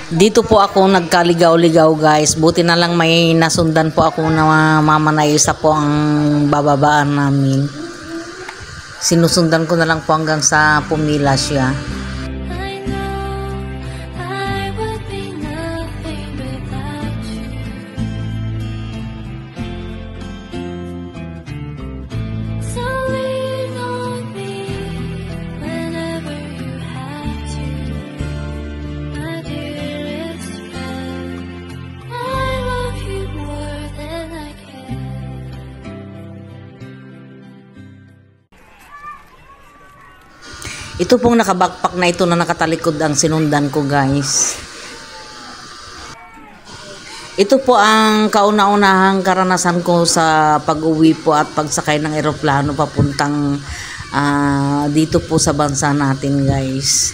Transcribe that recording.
Dito po ako nagkaligaw-ligaw guys. Buti na lang may nasundan po ako na mama na isa po ang bababaan namin. Sinusundan ko na lang po hanggang sa pumila siya. Ito pong nakabakpak na ito na nakatalikod ang sinundan ko guys. Ito po ang kauna-unahang karanasan ko sa pag-uwi po at pagsakay ng eroplano papuntang dito po sa bansa natin guys.